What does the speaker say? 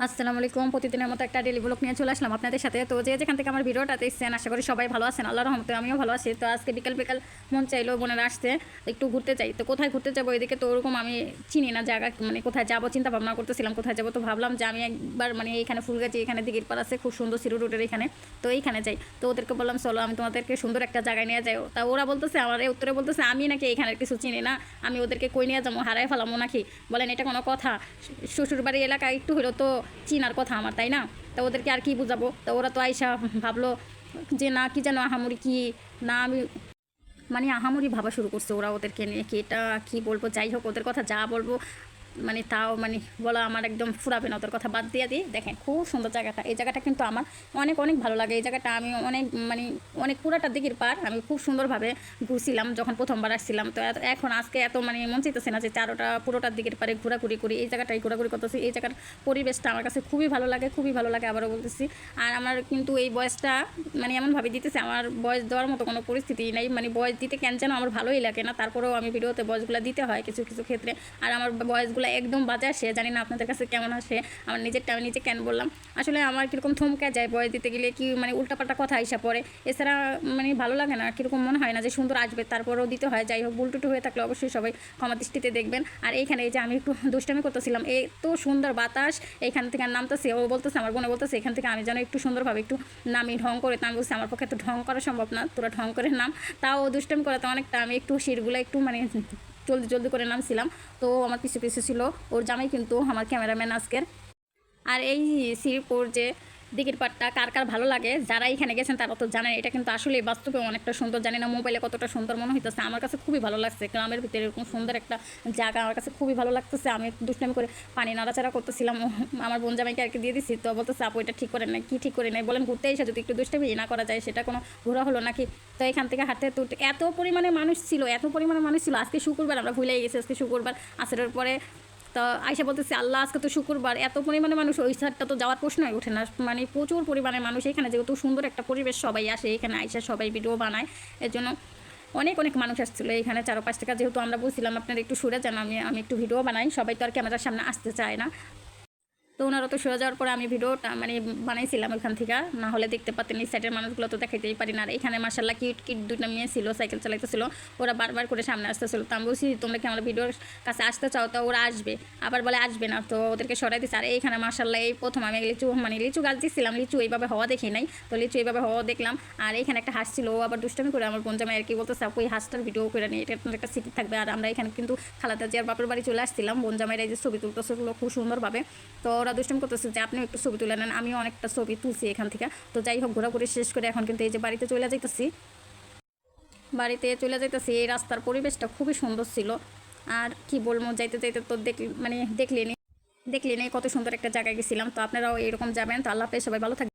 আসসালামু আলাইকুম। প্রতিদিনের মতো একটা ডেলি ব্লগ নিয়ে চলে আসলাম আপনাদের সাথে। তো যেখান থেকে আমার ভিডিওটা দেখছেন আশা করি সবাই ভালো আছেন, আল্লাহর রহমতে আমিও ভালো আছি। তো আজকে বিকাল বিকাল মন চাইলো বোনেরা আসতে একটু ঘুরতে চাই। তো কোথায় ঘুরতে যাবো, এদিকে তো ওরকম আমি চিনি না জায়গা, মানে কোথায় যাবো চিন্তা ভাবনা করতেছিলাম কোথায় যাবো। তো ভাবলাম যে আমি একবার মানে এইখানে ফুলগাছি, এখানে দিঘির পাড় আছে খুব সুন্দর সিরু রোডের এখানে, তো এইখানে যাই। তো ওদেরকে বললাম চলো আমি তোমাদেরকে সুন্দর একটা জায়গায় নিয়ে যাই। তা ওরা বলতেছে, আমার উত্তরে বলতেছে আমি নাকি এখানের কিছু চিনি না, আমি ওদেরকে কই নিয়ে যাবো, হারাই ফেলামো নাকি? বলেন এটা কোনো কথা? শ্বশুরবাড়ি এলাকা একটু হলেও তো চিনার কথা আমার, তাই না? তা ওদেরকে আর কি বুঝাবো? তা ওরা তো আইসা ভাবলো যে না কি যেন আহামরি কি না, আমি মানে আহামরি ভাবা শুরু করছে ওরা ওদেরকে নিয়ে, কি এটা কি বলবো। যাই হোক, ওদের কথা যা বলবো মানে তাও মানে বলা আমার একদম ফুরাবে না। ওদের কথা বাদ দিয়ে দিই। দেখেন খুব সুন্দর জায়গাটা, এই জায়গাটা কিন্তু আমার অনেক অনেক ভালো লাগে। এই জায়গাটা আমি অনেক মানে অনেক পুরাটা দিকের পার আমি খুব সুন্দরভাবে ঘুরছিলাম যখন প্রথমবার আসছিলাম। তো এখন আজকে এত মানে মন চাইতেছে না যে পুরোটার দিকের পারে ঘোরাঘুরি করি, এই জায়গাটাই ঘোরাঘুরি করতেছি। এই জায়গার পরিবেশটা আমার কাছে খুবই ভালো লাগে, খুবই ভালো লাগে আবারও বলতেছি। আর আমার কিন্তু এই বয়সটা মানে এমনভাবে দিতেছে, আমার বয়স দেওয়ার মতো কোনো পরিস্থিতি নেই, মানে বয়স দিতে কেন যেন আমার ভালোই লাগে না, তারপরেও আমি ভিডিওতে বয়সগুলো দিতে হয় কিছু কিছু ক্ষেত্রে। আর আমার বয়সগুলো একদম বাজে আসে, জানি না আপনাদের কাছে কেমন আসে। আমার নিজেরটা আমি নিজে কেন বললাম, আসলে আমার কীরকম থমকে যায় বয়স দিতে গেলে, কি মানে উল্টাপাল্টা কথা আইসা পড়ে, এছাড়া মানে ভালো লাগে না, কীরকম মনে হয় না যে সুন্দর আসবে, তারপরেও দিতে হয়। যাই হোক, ভুলটুটু হয়ে থাকলে অবশ্যই সবাই ক্ষমা দৃষ্টিতে দেখবেন। আর এইখানে এই যে আমি একটু দুষ্টামি করতেছিলাম, এত সুন্দর বাতাস এইখান থেকে নামতেছে, ও বলতেছে আমার বোনে বলতেছে এখান থেকে আমি যেন একটু সুন্দরভাবে একটু নামি ঢং করে। তা আমি বলছি আমার পক্ষে তো ঢং করা সম্ভব না, তোরা ঢং করে নাম। তাও দুষ্টামি করাতে অনেকটা আমি একটু সিটগুলো একটু মানে জলদি জলদি করে নামছিলাম। তো আমার পিছু পিছু ছিল ওর জামাই, কিন্তু আমার ক্যামেরাম্যান আজকের। আর এই শ্রীপুর যে দিঘির পাড়টা কার কার ভালো লাগে, যারা এখানে গেছেন তারা তো জানেন, এটা কিন্তু আসলে বাস্তবে অনেকটা সুন্দর। জানি না মোবাইলে কতটা সুন্দর মনে হইতেছে, আমার কাছে খুবই ভালো লাগছে। গ্রামের ভিতরে এরকম সুন্দর একটা জায়গা আমার কাছে খুবই ভালো লাগতেছে। আমি দুষ্টামি করে পানি নাড়াচাড়া করতেছিলাম, আমার বোন জামাইকে আর কি দিয়ে দিচ্ছি। তো বলতেছে আপু এটা ঠিক করে নাই, কী ঠিক করে নাই? বলেন ঘুরতে এসে যদি একটু দুষ্টামি না করা যায় সেটা কোনো ঘোরা হলো নাকি? তো এখান থেকে হাঁটতে হাঁটতে এত পরিমাণে মানুষ ছিল, এত পরিমাণে মানুষ ছিল। আজকে শুক্রবার, আমরা ভুলেই গেছি আজকে শুক্রবার। আসরের পরে তো আয়সা বলতেছে আল্লাহ আজকে তো শুক্রবার, এত পরিমাণে মানুষ, ওই সাইডটা তো যাওয়ার প্রশ্নই ওঠে না, মানে প্রচুর পরিমাণে মানুষ এখানে। যেহেতু সুন্দর একটা পরিবেশ, সবাই আসে এখানে, আয়সা সবাই ভিডিও বানায়, এর জন্য অনেক অনেক মানুষ আসছিলো এখানে চারপাশ থেকে। যেহেতু আমরা বলছিলাম আপনারা একটু সরে যান, আমি একটু ভিডিও বানাই, সবাই তো আর ক্যামেরার সামনে আসতে চায় না। তো ওনারা তো সরে যাওয়ার পরে আমি ভিডিওটা মানে বানাইছিলাম ওইখান থেকে, না হলে দেখতে পাতেন এই সাইডের মানুষগুলো তো দেখাইতেই পারি না। আর এখানে মার্শাল্লাহ কিউট কিউট দুটো মেয়ে ছিল, সাইকেল চালাইতেছিল, ওরা বারবার করে সামনে আসতেছিল। তো আমি বলছি তোমরা কি আমার ভিডিওর কাছে আসতে চাও? তো ওরা আসবে, আবার বলে আসবে না, তো ওদেরকে সরাই দিচ্ছে। আর এইখানে মার্শাল্লাহ এই প্রথম আমি লিচু গাছ দিচ্ছিলাম, লিচু এইভাবে হওয়া দেখি নাই, তো লিচু এইভাবে হওয়া দেখলাম। আর এইখানে একটা হাঁস ছিল, ও আবার দুষ্টামি করে আমার বোন জামাই আর কি বলতেছে আপু এই হাঁসটার ভিডিও করে নিই, এটা একটা স্মৃতি থাকবে। আর আমরা এখানে কিন্তু খালাদা জিয়ার বাপের বাড়ি চলে আসছিলাম, বোন জামাইরা এই যে ছবি তুলতেছিল খুব সুন্দরভাবে। তো ওরা দুষ্টামি করতেছে যে আপনিও একটু ছবি তুলে নেন, আমিও অনেকটা ছবি তুলছি এখান থেকে। তো যাই হোক, ঘোরাঘুরি শেষ করে এখন কিন্তু এই যে বাড়িতে চলে যাইতেছি। এই রাস্তার পরিবেশটা খুবই সুন্দর ছিল। আর কি বলবো, যাইতে যাইতে তো দেখলেনি কত সুন্দর একটা জায়গায় গেছিলাম। তো আপনারাও এরকম যাবেন। তো আল্লাহ হাফেজ, সবাই ভালো থাকবেন।